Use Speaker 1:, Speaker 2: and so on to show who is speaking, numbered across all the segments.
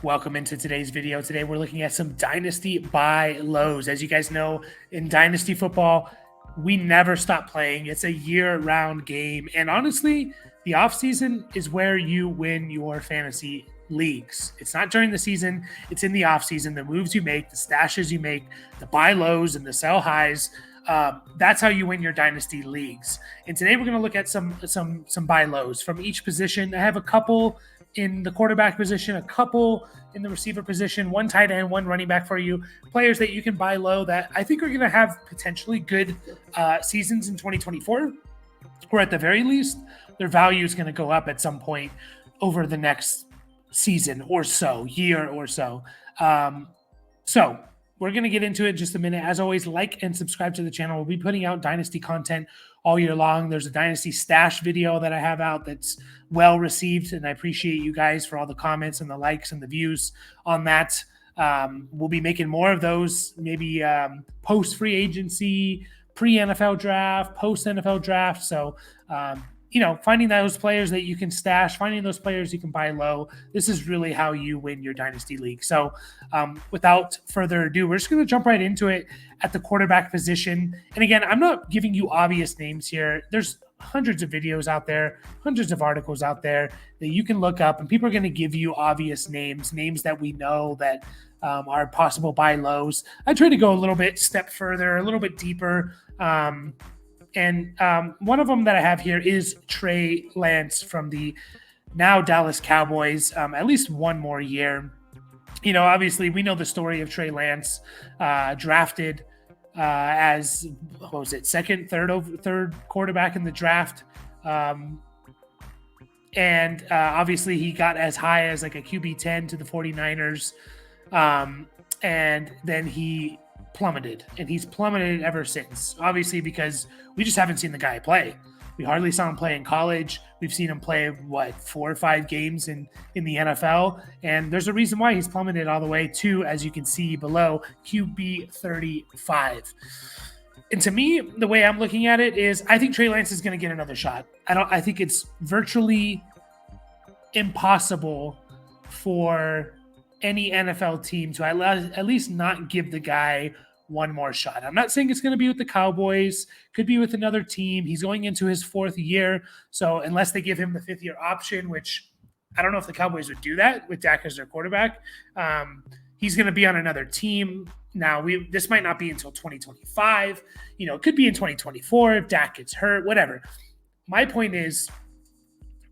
Speaker 1: Welcome into today's video. Today we're looking at some Dynasty buy lows. As you guys know, in Dynasty football, we never stop playing. It's a year-round game. And honestly, the offseason is where you win your fantasy leagues. It's not during the season, it's in the offseason. The moves you make, the stashes you make, the buy lows and the sell highs. That's how you win your dynasty leagues. And today we're going to look at some buy lows from each position. I have a couple in the quarterback position, a couple in the receiver position, one tight end, one running back for you, players that you can buy low that I think are going to have potentially good seasons in 2024, or at the very least, their value is going to go up at some point over the next season or so, year or so. So we're going to get into it in just a minute. As always, like and subscribe to the channel. We'll be putting out Dynasty content all year long. There's a Dynasty stash video that I have out that's well received, and I appreciate you guys for all the comments and the likes and the views on that. We'll be making more of those, maybe post-free agency, pre-NFL draft, post-NFL draft. So, finding those players that you can stash, finding those players you can buy low. This is really how you win your dynasty league. So without further ado, we're just going to jump right into it at the quarterback position. And again, I'm not giving you obvious names here. There's hundreds of videos out there, hundreds of articles out there that you can look up, and people are going to give you obvious names that we know that are possible buy lows. I try to go a little bit step further, a little bit deeper. And one of them that I have here is Trey Lance from the now Dallas Cowboys, at least one more year. Obviously we know the story of Trey Lance, drafted as, third quarterback in the draft. And obviously he got as high as like a QB 10 to the 49ers. And then he plummeted, and he's plummeted ever since, obviously, because we just haven't seen the guy play. We hardly saw him play in college. We've seen him play 4 or 5 games in the NFL, and there's a reason why he's plummeted all the way to, as you can see below, QB 35. And to me, the way I'm looking at it is I think Trey Lance is going to get another shot. I think it's virtually impossible for any NFL team to at least not give the guy one more shot. I'm not saying it's going to be with the Cowboys, could be with another team. He's going into his 4th year. So unless they give him the 5th year option, which I don't know if the Cowboys would do that with Dak as their quarterback, he's going to be on another team. Now, this might not be until 2025. It could be in 2024 if Dak gets hurt, whatever. My point is,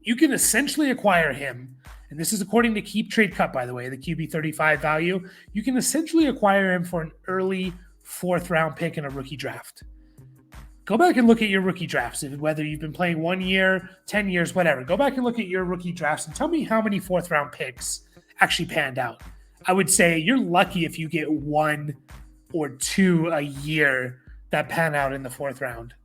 Speaker 1: you can essentially acquire him, and this is according to Keep Trade Cut, by the way, the QB 35 value. You can essentially acquire him for an early 4th round pick in a rookie draft. Go back and look at your rookie drafts, whether you've been playing 1 year, 10 years, whatever. Go back and look at your rookie drafts and tell me how many 4th round picks actually panned out. I would say you're lucky if you get 1 or 2 a year that pan out in the 4th round.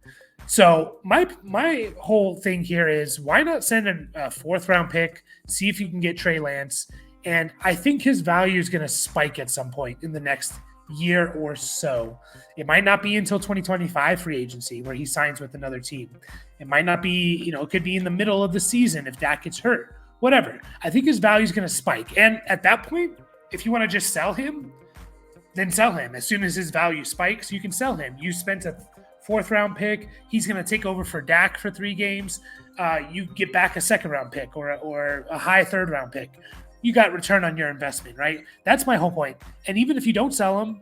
Speaker 1: So my whole thing here is, why not send a 4th round pick, see if you can get Trey Lance, and I think his value is going to spike at some point in the next year or so. It might not be until 2025 free agency where he signs with another team. It might not be, it could be in the middle of the season if Dak gets hurt, whatever. I think his value is going to spike. And at that point, if you want to just sell him, then sell him. As soon as his value spikes, you can sell him. You spent a 4th round pick. He's going to take over for Dak for 3 games. You get back a 2nd round pick or a high 3rd round pick. You got return on your investment, right? That's my whole point. And even if you don't sell him,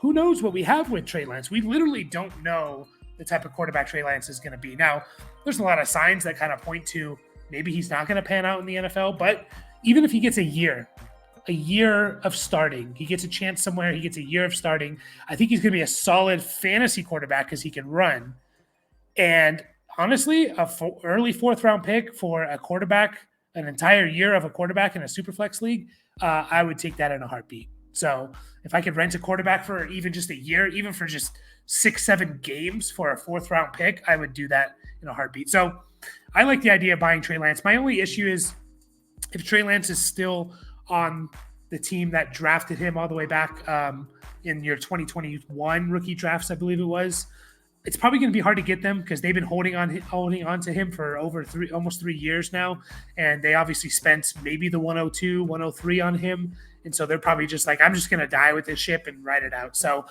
Speaker 1: who knows what we have with Trey Lance? We literally don't know the type of quarterback Trey Lance is going to be. Now, there's a lot of signs that kind of point to maybe he's not going to pan out in the NFL, but even if he gets a year of starting, he gets a chance somewhere, he gets a year of starting, I think he's going to be a solid fantasy quarterback because he can run. And honestly, early 4th round pick for a quarterback, an entire year of a quarterback in a super flex league, I would take that in a heartbeat. So if I could rent a quarterback for even just a year, even for just 6-7 games for a 4th round pick, I would do that in a heartbeat. So I like the idea of buying Trey Lance. My only issue is if Trey Lance is still on the team that drafted him all the way back in your 2021 rookie drafts, I believe it was, It's probably going to be hard to get them because they've been holding on to him for over almost 3 years now, and they obviously spent maybe the 102, 103 on him, and so they're probably just like, I'm just going to die with this ship and ride it out. So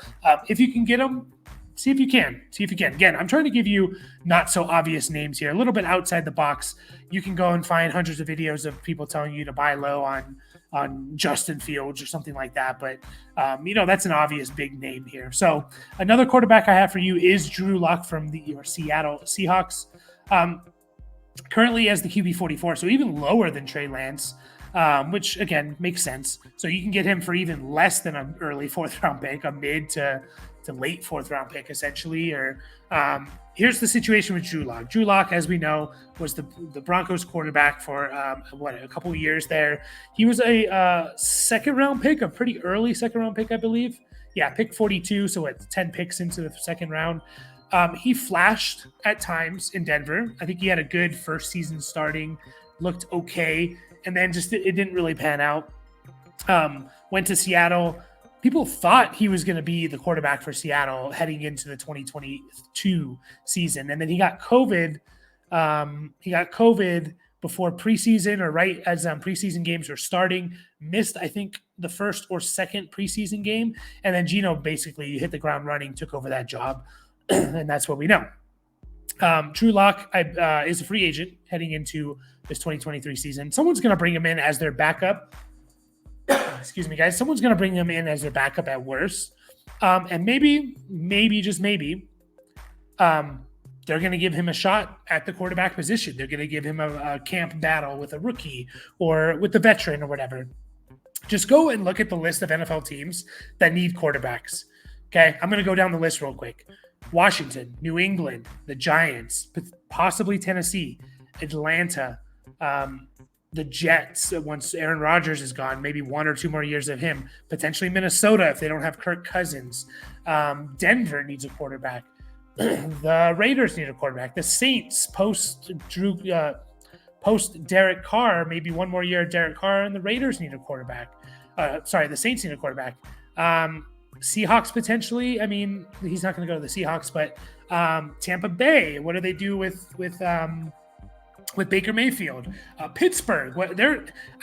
Speaker 1: if you can get them, see if you can. Again, I'm trying to give you not so obvious names here, a little bit outside the box. You can go and find hundreds of videos of people telling you to buy low on Justin Fields or something like that. But, that's an obvious big name here. So another quarterback I have for you is Drew Lock from your Seattle Seahawks. Currently as the QB 44, so even lower than Trey Lance, which, again, makes sense. So you can get him for even less than an early fourth-round pick, a mid to late fourth-round pick, essentially. Or here's the situation with Drew Lock. Drew Lock, as we know, was the Broncos quarterback for, a couple of years there. He was a second-round pick, a pretty early second-round pick, I believe. Yeah, pick 42, so 10 picks into the second round. He flashed at times in Denver. I think he had a good first season starting, looked okay, and then just it didn't really pan out. Went to Seattle. People thought he was going to be the quarterback for Seattle heading into the 2022 season. And then he got COVID. Before preseason, or right as preseason games were starting, missed, I think, the first or second preseason game. And then Gino basically hit the ground running, took over that job. And that's what we know. Drew Lock is a free agent heading into this 2023 season. Someone's going to bring him in as their backup. Excuse me, guys. Someone's going to bring him in as their backup at worst. And maybe, just maybe, they're going to give him a shot at the quarterback position. They're going to give him a camp battle with a rookie or with the veteran or whatever. Just go and look at the list of NFL teams that need quarterbacks. Okay, I'm going to go down the list real quick. Washington, New England, the Giants, possibly Tennessee, Atlanta, the Jets, once Aaron Rodgers is gone, maybe 1 or 2 more years of him, potentially Minnesota if they don't have Kirk Cousins. Denver needs a quarterback. The Raiders need a quarterback. The Saints post Derek Carr, maybe 1 more year of Derek Carr, and the Raiders need a quarterback. The Saints need a quarterback. Seahawks potentially. I mean, he's not going to go to the Seahawks, but Tampa Bay. What do they do with Baker Mayfield? Pittsburgh.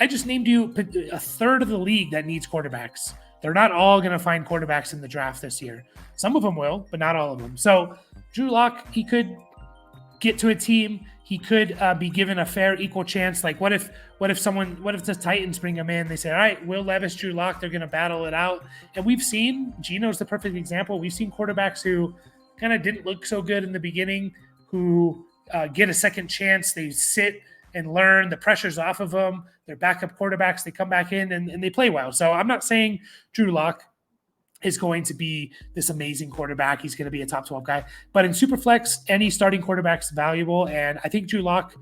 Speaker 1: I just named you a third of the league that needs quarterbacks. They're not all going to find quarterbacks in the draft this year. Some of them will, but not all of them. So Drew Lock, he could get to a team. He could be given a fair, equal chance. Like, what if the Titans bring him in? They say, all right, Will Levis, Drew Lock, they're going to battle it out. And we've seen, Gino's the perfect example. We've seen quarterbacks who kind of didn't look so good in the beginning, who get a second chance. They sit and learn. The pressure's off of them. They're backup quarterbacks. They come back in and they play well. So I'm not saying Drew Lock is going to be this amazing quarterback. He's going to be a top 12 guy. But in Superflex, any starting quarterback's valuable. And I think Drew Lock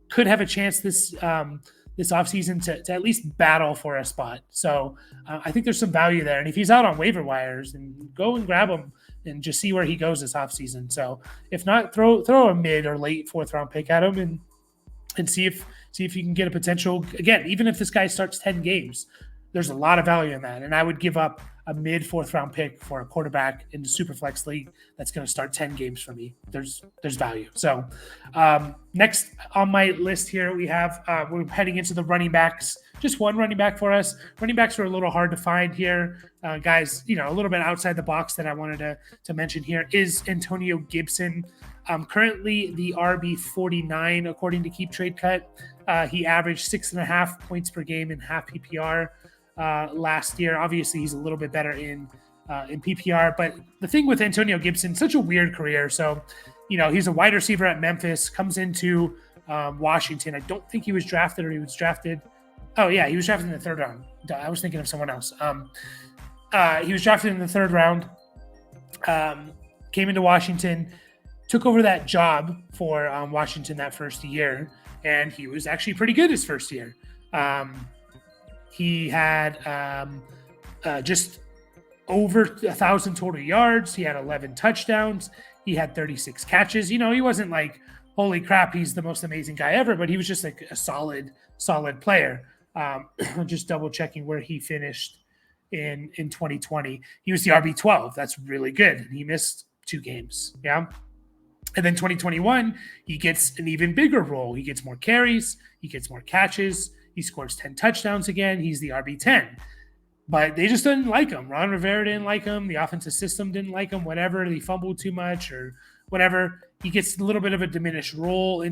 Speaker 1: could have a chance this offseason to at least battle for a spot. So I think there's some value there. And if he's out on waiver wires, then go and grab him and just see where he goes this offseason. So if not, throw a mid or late 4th round pick at him and see if you can get a potential. Again, even if this guy starts 10 games, there's a lot of value in that. And I would give up a mid 4th round pick for a quarterback in the Superflex league that's going to start 10 games for me. There's value. So next on my list here, we have we're heading into the running backs. Just one running back for us. Running backs are a little hard to find here. Guys, a little bit outside the box that I wanted to mention here is Antonio Gibson. Currently the RB 49, according to Keep Trade Cut. He averaged 6.5 points per game in half PPR last year. Obviously, he's a little bit better in PPR. But the thing with Antonio Gibson, such a weird career. So, he's a wide receiver at Memphis, comes into Washington. I don't think he was drafted, or he was drafted. Oh, yeah, he was drafted in the 3rd round. I was thinking of someone else. He was drafted in the 3rd round, came into Washington, took over that job for Washington that first year, and he was actually pretty good his first year. He had just over 1,000 total yards. He had 11 touchdowns. He had 36 catches. He wasn't like, holy crap, he's the most amazing guy ever, but he was just like a solid player. Just double checking where he finished in 2020. He was the RB 12. That's really good. And he missed 2 games. Yeah. And then 2021, he gets an even bigger role. He gets more carries, he gets more catches, he scores 10 touchdowns again. He's the RB10. But they just didn't like him. Ron Rivera didn't like him. The offensive system didn't like him, whatever. He fumbled too much or whatever. He gets a little bit of a diminished role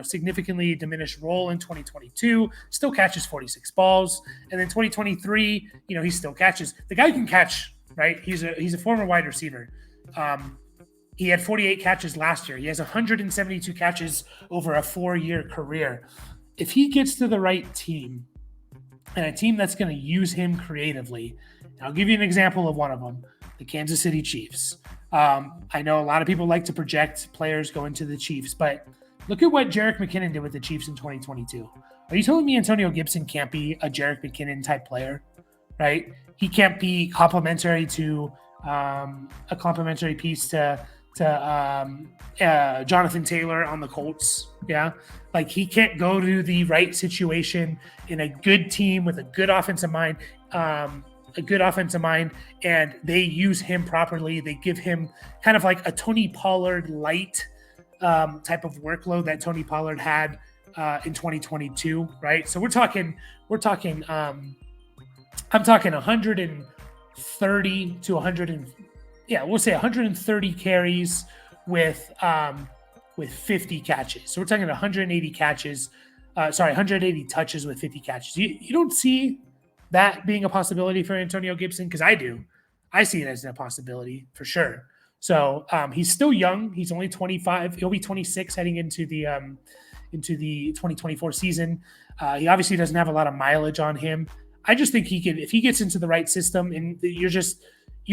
Speaker 1: significantly diminished role in 2022. Still catches 46 balls. And then 2023, he still catches. The guy can catch, right? He's a former wide receiver. He had 48 catches last year. He has 172 catches over a 4-year career. If he gets to the right team, and a team that's going to use him creatively, and I'll give you an example of one of them, the Kansas City Chiefs. I know a lot of people like to project players going to the Chiefs, but look at what Jerick McKinnon did with the Chiefs in 2022. Are you telling me Antonio Gibson can't be a Jerick McKinnon type player, right? He can't be complementary to a complementary piece to Jonathan Taylor on the Colts. Yeah. Like he can't go to the right situation in a good team with a good offensive mind, and they use him properly. They give him kind of like a Tony Pollard light type of workload that Tony Pollard had in 2022. Right. So I'm talking 130 to 100 we'll say 130 carries with 50 catches. So we're talking 180 catches, 180 touches with 50 catches. You don't see that being a possibility for Antonio Gibson? Because I do. I see it as a possibility for sure. So he's still young. He's only 25. He'll be 26 heading into the 2024 season. He obviously doesn't have a lot of mileage on him. I just think he can, if he gets into the right system, and you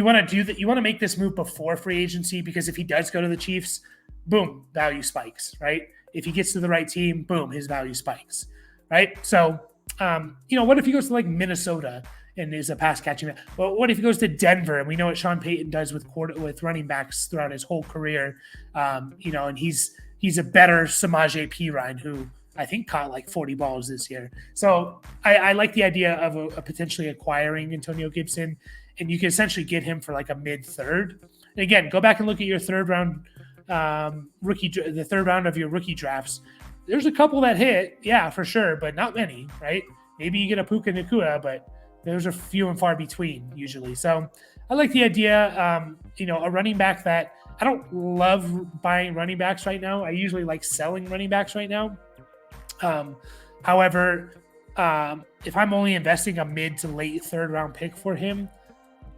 Speaker 1: want to do that. You want to make this move before free agency, because if he does go to the Chiefs, boom, value spikes, right? If he gets to the right team, boom, his value spikes, right? So, what if he goes to like Minnesota and is a pass catching man? Well, what if he goes to Denver? And we know what Sean Payton does with running backs throughout his whole career, and he's a better Samaje Perine, who I think caught like 40 balls this year. So I like the idea of a potentially acquiring Antonio Gibson, and you can essentially get him for like a mid-third. And again, go back and look at your third round the third round of your rookie drafts. There's a couple that hit, yeah, for sure, but not many, right? Maybe you get a Puka Nacua, but those are few and far between usually. So I like the idea, a running back that I don't love buying running backs right now. I usually like selling running backs right now. However, if I'm only investing a mid to late third round pick for him,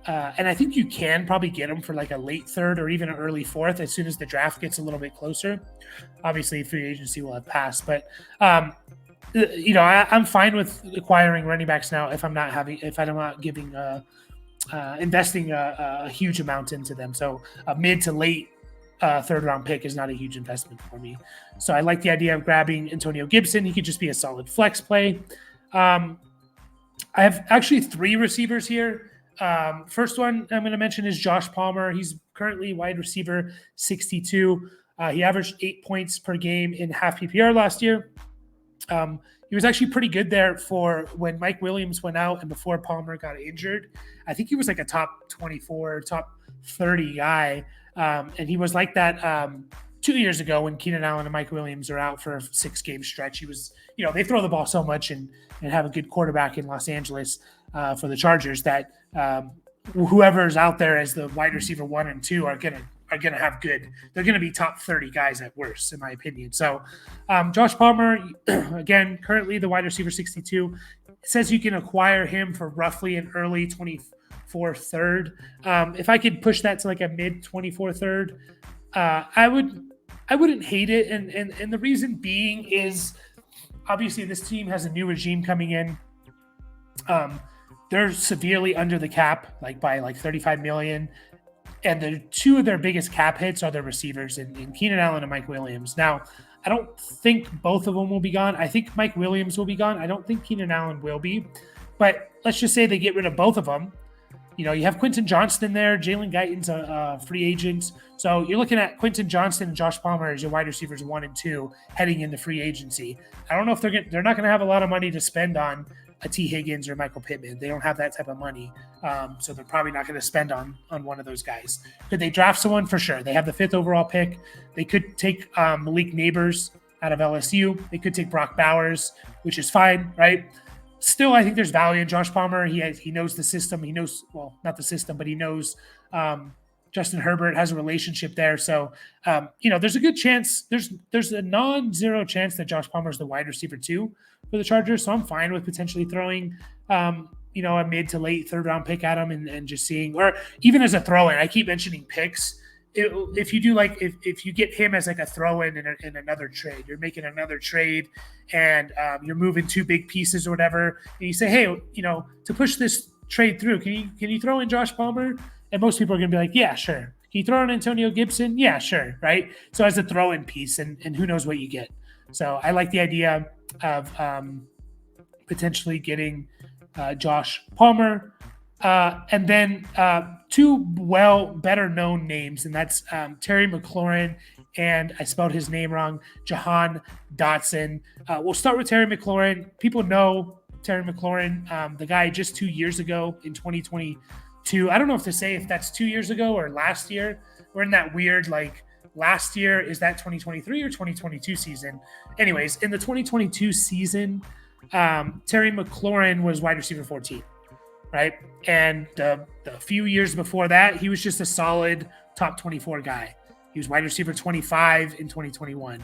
Speaker 1: and I think you can probably get him for like a late third or even an early fourth as soon as the draft gets a little bit closer. Obviously, free agency will have passed, but I'm fine with acquiring running backs now if I'm not giving investing a huge amount into them. So a mid to late third round pick is not a huge investment for me. So I like the idea of grabbing Antonio Gibson. He could just be a solid flex play. I have actually 3 receivers here. First one I'm going to mention is Josh Palmer. He's currently wide receiver 62. He averaged 8 points per game in half PPR last year. He was actually pretty good there for when Mike Williams went out and before Palmer got injured. I think he was like a top 24, top 30 guy. And he was like that 2 years ago when Keenan Allen and Mike Williams are out for a 6-game stretch. He was, they throw the ball so much and have a good quarterback in Los Angeles for the Chargers that whoever's out there as the wide receiver 1 and 2 are gonna have good. They're gonna be top 30 guys at worst, in my opinion. So Josh Palmer, again, currently the wide receiver 62, says you can acquire him for roughly an early 24 third. If I could push that to like a mid 24 third, I wouldn't hate it. And the reason being is obviously this team has a new regime coming in. They're severely under the cap, like by like 35 million. And the 2 of their biggest cap hits are their receivers in Keenan Allen and Mike Williams. Now, I don't think both of them will be gone. I think Mike Williams will be gone. I don't think Keenan Allen will be. But let's just say they get rid of both of them. You have Quentin Johnston there. Jalen Guyton's a free agent. So you're looking at Quentin Johnston and Josh Palmer as your wide receivers 1 and 2 heading into free agency. I don't know if they're not going to have a lot of money to spend on a T. Higgins or Michael Pittman. They don't have that type of money. So they're probably not going to spend on one of those guys. Could they draft someone? For sure. They have the 5th overall pick. They could take Malik Neighbors out of LSU. They could take Brock Bowers, which is fine, right? Still, I think there's value in Josh Palmer. He knows the system. He knows, well, not the system, but he knows Justin Herbert, has a relationship there. So, there's a good chance. There's a non-zero chance that Josh Palmer is the wide receiver 2 for the Chargers. So I'm fine with potentially throwing, a mid to late 3rd round pick at him and just seeing, or even as a throw-in. I keep mentioning picks. If you do if you get him as like a throw-in in another trade, you're making another trade and you're moving 2 big pieces or whatever, and you say, hey, to push this trade through, can you throw in Josh Palmer? And most people are going to be like, yeah, sure. Can you throw in Antonio Gibson? Yeah, sure, right? So as a throw-in piece, and who knows what you get. So I like the idea of potentially getting Josh Palmer. And then 2 better known names, and that's Terry McLaurin and I spelled his name wrong, Jahan Dotson. We'll start with Terry McLaurin. People know Terry McLaurin, the guy just 2 years ago in 2022. I don't know if to say if that's 2 years ago or last year. We're in that weird, last year, is that 2023 or 2022 season? Anyways, in the 2022 season, Terry McLaurin was wide receiver 14. Right. And the few years before that, he was just a solid top 24 guy. He was wide receiver 25 in 2021,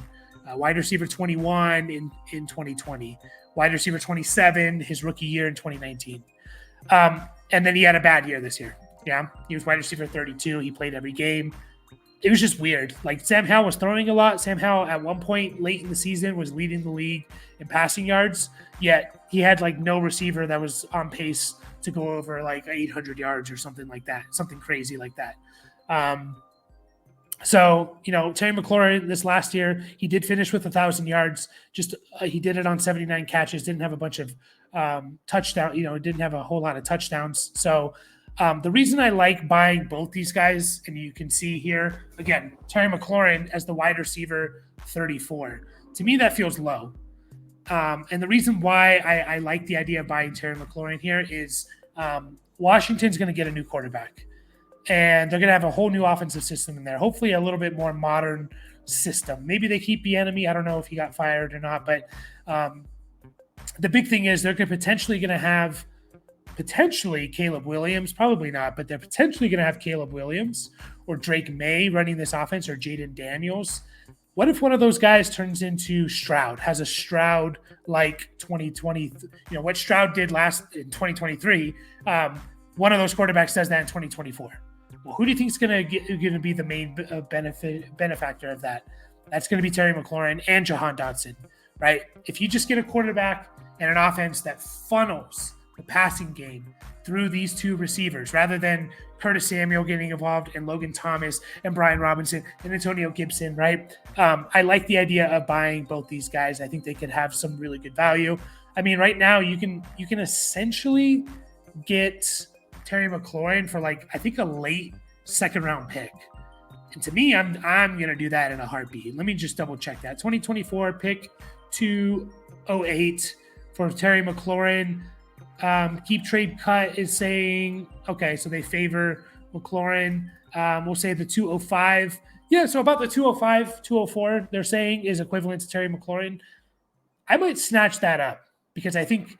Speaker 1: wide receiver 21 in 2020, wide receiver 27 his rookie year in 2019. And then he had a bad year this year. Yeah. He was wide receiver 32. He played every game. It was just weird. Sam Howell was throwing a lot. Sam Howell at one point late in the season was leading the league in passing yards, yet he had no receiver that was on pace to go over 800 yards or something like that, something crazy like that. So, Terry McLaurin this last year, he did finish with 1,000 yards. Just he did it on 79 catches, didn't have a bunch of touchdowns, didn't have a whole lot of touchdowns. So the reason I like buying both these guys, and you can see here, again, Terry McLaurin as the wide receiver 34. To me, that feels low. And the reason why I like the idea of buying Terry McLaurin here is Washington's going to get a new quarterback. And they're going to have a whole new offensive system in there. Hopefully a little bit more modern system. Maybe they keep Bieniemy. I don't know if he got fired or not. But the big thing is they're potentially going to have Caleb Williams. Probably not, but they're potentially going to have Caleb Williams or Drake May running this offense, or Jaden Daniels. What if one of those guys turns into Stroud, has a Stroud like 2020, what Stroud did in 2023, one of those quarterbacks does that in 2024. Well, who do you think is going to be the main benefactor of that? That's going to be Terry McLaurin and Jahan Dotson, right? If you just get a quarterback and an offense that funnels the passing game through these 2 receivers, rather than Curtis Samuel getting involved and Logan Thomas and Brian Robinson and Antonio Gibson, right? I like the idea of buying both these guys. I think they could have some really good value. I mean, right now you can essentially get Terry McLaurin for I think a late 2nd round pick. And to me, I'm going to do that in a heartbeat. Let me just double check that. 2024 pick 208 for Terry McLaurin. Keep trade cut is saying, okay, so they favor McLaurin. We'll say the 205. Yeah, so about the 205, 204, they're saying is equivalent to Terry McLaurin. I might snatch that up because I think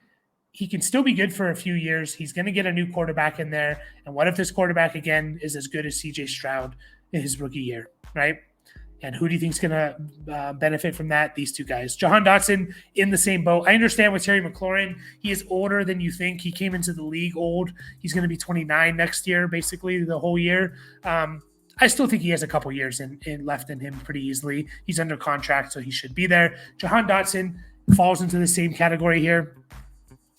Speaker 1: he can still be good for a few years. He's going to get a new quarterback in there. And what if this quarterback, again, is as good as CJ Stroud in his rookie year, right? And who do you think is going to benefit from that? These 2 guys. Jahan Dotson in the same boat. I understand with Terry McLaurin, he is older than you think. He came into the league old. He's going to be 29 next year, basically the whole year. I still think he has a couple years left in him pretty easily. He's under contract, so he should be there. Jahan Dotson falls into the same category here.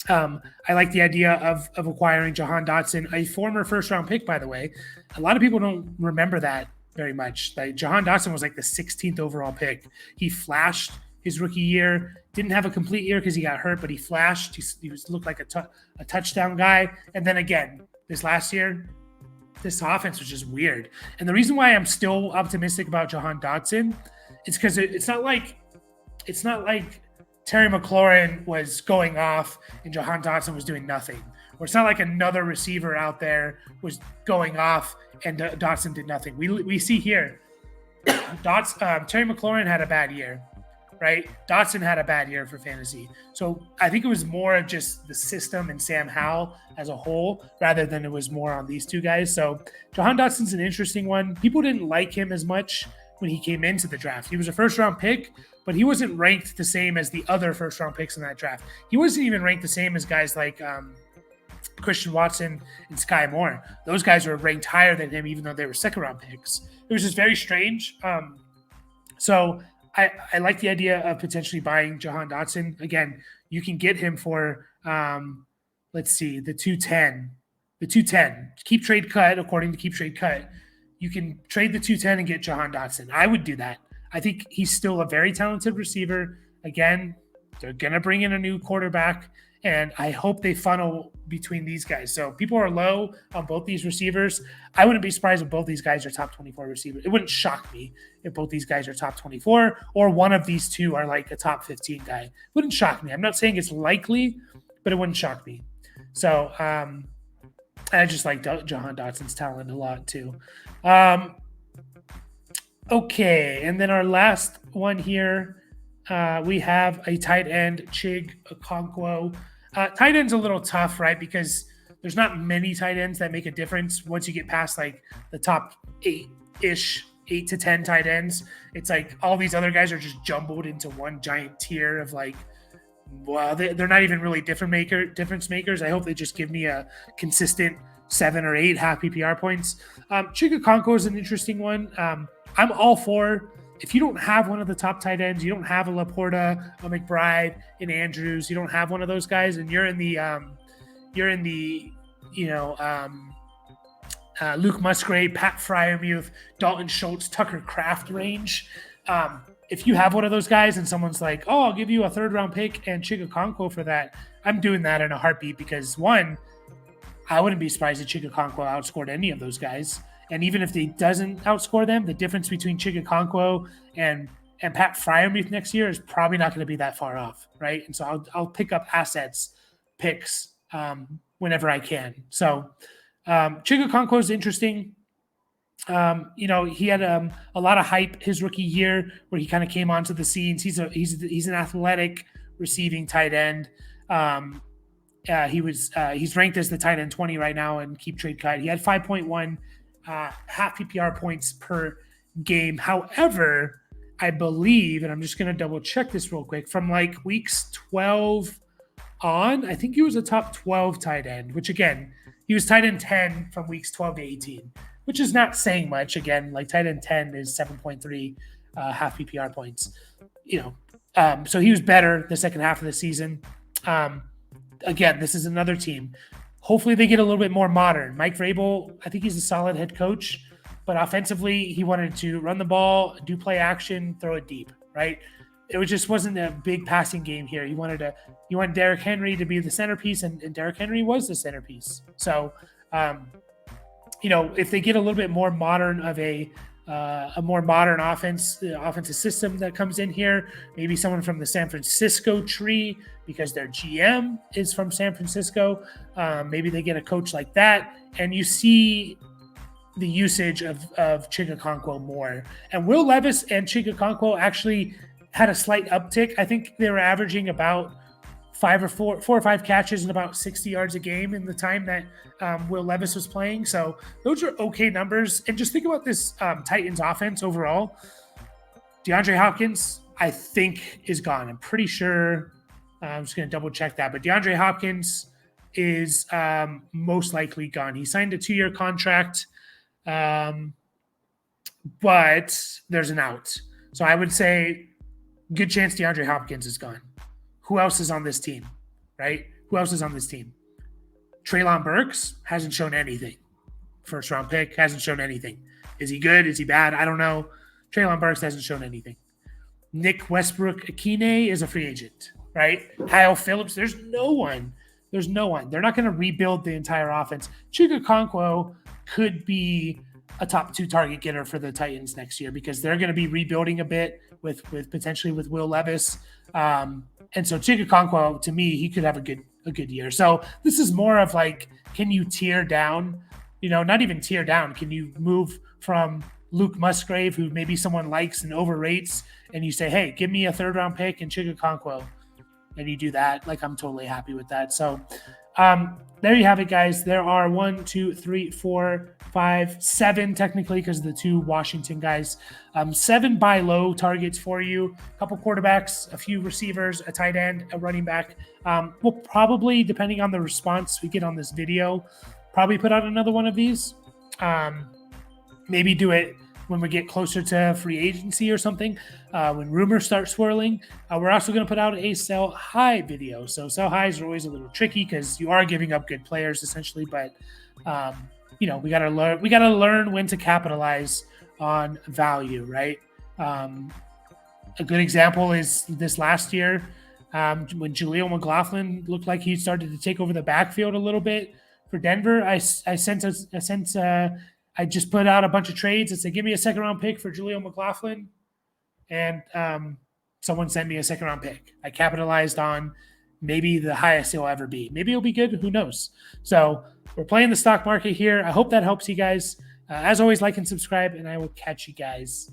Speaker 1: I like the idea of acquiring Jahan Dotson, a former 1st-round pick, by the way. A lot of people don't remember that very much. Jahan Dotson was the 16th overall pick. He flashed his rookie year. Didn't have a complete year because he got hurt, but he flashed. He looked like a touchdown guy. And then again, this last year, this offense was just weird. And the reason why I'm still optimistic about Jahan Dotson is because it's not like Terry McLaurin was going off and Jahan Dotson was doing nothing. Or it's not like another receiver out there was going off and Dotson did nothing. We see here, Terry McLaurin had a bad year, right? Dotson had a bad year for fantasy. So I think it was more of just the system and Sam Howell as a whole, rather than it was more on these two guys. So Jahan Dotson's an interesting one. People didn't like him as much when he came into the draft. He was a first-round pick, but he wasn't ranked the same as the other first-round picks in that draft. He wasn't even ranked the same as guys like Christian Watson and Sky Moore. Those guys were ranked higher than him, even though they were second-round picks. It was just very strange. So I like the idea of potentially buying Jahan Dotson. Again, you can get him for, let's see, the 210. The 210. Keep trade cut, according to Keep Trade Cut. You can trade the 210 and get Jahan Dotson. I would do that. I think he's still a very talented receiver. Again, they're going to bring in a new quarterback, and I hope they funnel between these guys. So people are low on both these receivers. I wouldn't be surprised if both these guys are top 24 receivers. It wouldn't shock me if both these guys are top 24 or one of these two are like a top 15 guy. It wouldn't shock me. I'm not saying it's likely, but it wouldn't shock me. So I just like Jahan Dotson's talent a lot too. Okay, and then our last one here, we have a tight end, Chig Okonkwo. Tight end's a little tough, right? Because there's not many tight ends that make a difference once you get past like the top 8 to 10 tight ends. It's like all these other guys are just jumbled into one giant tier of like, well, they're not even really difference makers. I hope they just give me a consistent 7 or 8 half PPR points. Chig Okonkwo is an interesting one. I'm all for, if you don't have one of the top tight ends, you don't have a Laporta, a McBride, an Andrews, you don't have one of those guys, and you're in the Luke Musgrave, Pat Fryermuth, Dalton Schultz, Tucker Kraft range. If you have one of those guys and someone's like, oh, I'll give you a 3rd round pick and Chig Okonkwo for that, I'm doing that in a heartbeat because, one, I wouldn't be surprised if Chig Okonkwo outscored any of those guys. And even if he doesn't outscore them, the difference between Chig Okonkwo and Pat Fryermuth next year is probably not going to be that far off, right? And so I'll pick up picks whenever I can. So Chig Okonkwo is interesting. He had a lot of hype his rookie year where he kind of came onto the scenes. He's an athletic receiving tight end. He's ranked as the tight end 20 right now in Keep Trade Cut. He had 5.1 half PPR points per game. However, I believe, and I'm just going to double check this real quick, from like weeks 12 on, I think he was a top 12 tight end, which again, he was tight end 10 from weeks 12 to 18, which is not saying much. Again, like tight end 10 is 7.3 half PPR points, so he was better the second half of the season. Again, this is another team. Hopefully they get a little bit more modern. Mike Vrabel, I think he's a solid head coach, but offensively, he wanted to run the ball, do play action, throw it deep, right? It just wasn't a big passing game here. He wanted Derrick Henry to be the centerpiece, and Derrick Henry was the centerpiece. So, if they get a little bit more modern of a more modern offensive system that comes in here, maybe someone from the San Francisco tree because their GM is from San Francisco. Maybe they get a coach like that, and you see the usage of Chig Okonkwo more. And Will Levis and Chig Okonkwo actually had a slight uptick. I think they were averaging about 4 or 5 catches and about 60 yards a game in the time that Will Levis was playing. So those are okay numbers. And just think about this Titans offense overall. DeAndre Hopkins, I think, is gone. I'm pretty sure. I'm just going to double check that. But DeAndre Hopkins is most likely gone. He signed a 2-year contract, but there's an out. So I would say good chance DeAndre Hopkins is gone. Who else is on this team, right? Who else is on this team? Treylon Burks hasn't shown anything. First round pick hasn't shown anything. Is he good? Is he bad? I don't know. Treylon Burks hasn't shown anything. Nick Westbrook-Akine is a free agent, right? Kyle Phillips, there's no one. They're not going to rebuild the entire offense. Chig Okonkwo could be a top 2 target getter for the Titans next year because they're going to be rebuilding a bit with potentially with Will Levis. And so Chigakonkwo, to me, he could have a good year. So this is more of like, can you tear down? Not even tear down. Can you move from Luke Musgrave, who maybe someone likes and overrates, and you say, hey, give me a 3rd round pick and Chigakonkwo, and you do that? Like, I'm totally happy with that. So there you have it, guys. There are 1, 2, 3, 4, 5, 7 technically, because of the 2 Washington guys. 7 buy low targets for you. A couple quarterbacks, a few receivers, a tight end, a running back. We'll probably, depending on the response we get on this video, probably put out another one of these. Maybe do it when we get closer to free agency or something, when rumors start swirling. We're also going to put out a sell high video. So sell highs are always a little tricky because you are giving up good players essentially, but we got to learn when to capitalize on value, right? A good example is this last year, when Jaleel McLaughlin looked like he started to take over the backfield a little bit for Denver. I just put out a bunch of trades and said, give me a 2nd round pick for Jaleel McLaughlin. And someone sent me a 2nd round pick. I capitalized on maybe the highest he'll ever be. Maybe it'll be good. Who knows? So we're playing the stock market here. I hope that helps you guys. As always, like and subscribe, and I will catch you guys